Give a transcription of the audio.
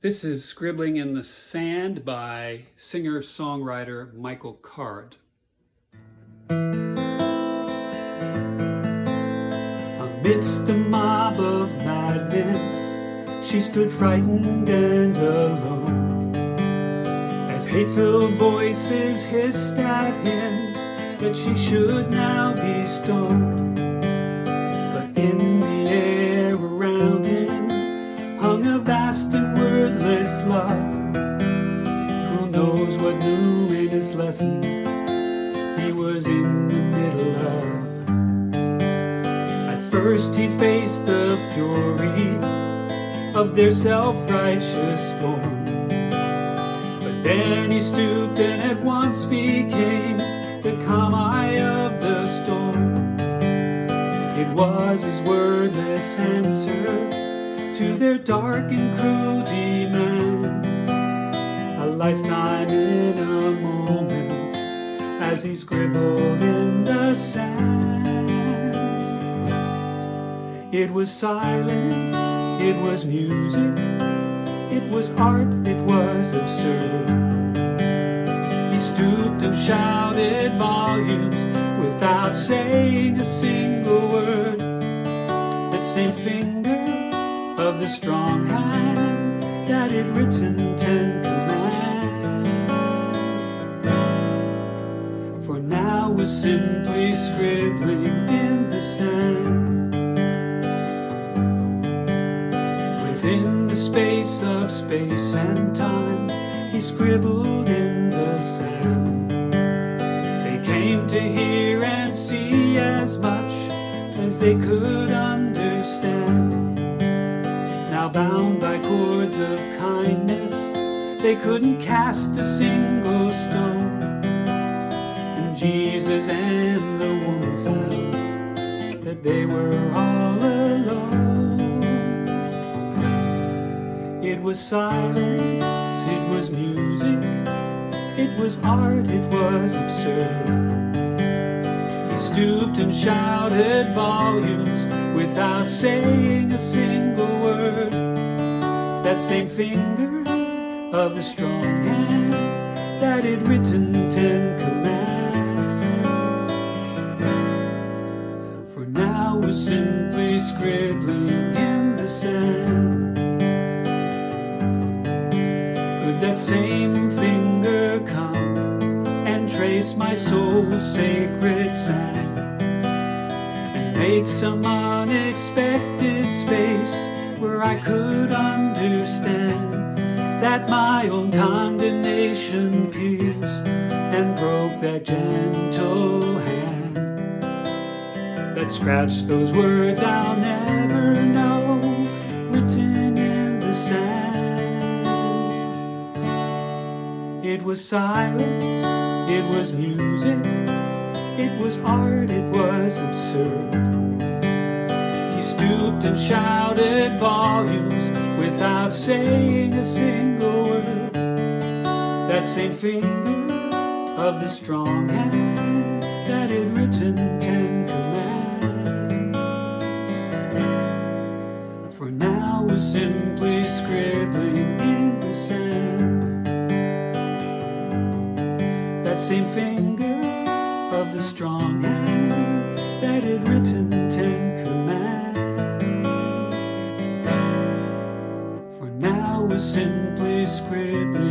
This is Scribbling in the Sand by singer-songwriter Michael Card. Amidst a mob of madmen, she stood frightened and alone, as hate-filled voices hissed at him that she should now be stoned. But in the air around him hung a vast and wordless love. Who knows what luminous lesson he was in the middle of? At first he faced the fury of their self-righteous scorn, but then he stooped and at once became the calm eye of the storm. It was his wordless answer to their dark and cruel demand, a lifetime in a moment, as he scribbled in the sand. It was silence, it was music, it was art, it was absurd. He stooped and shouted volumes without saying a single word. That same finger of the strong hand that had written 10 commands, for now was simply scribbling in the sand. Within the space of space and time, he scribbled in the sand. They came to hear and see as much as they could understand. Now bound by cords of kindness, they couldn't cast a single stone. And Jesus and the woman found that they were all alone. It was silence, it was music, it was art, it was absurd. He stooped and shouted volumes without saying a single word. That same finger of the strong hand that had written 10 commands, for now was simply scribbling in the sand. Could that same finger come and trace my soul's sacred sand, and make some unexpected space where I could understand that my own condemnation pierced and broke that gentle hand that scratched those words I'll never know, written in the sand. It was silence, it was music, it was art, it was absurd. He stooped and shouted volumes without saying a single word. That same finger of the strong hand that had written 10 commands, for now was simply scribbling in the sand. That same finger of the strong hand that had written 10 commands, for now was simply scribbling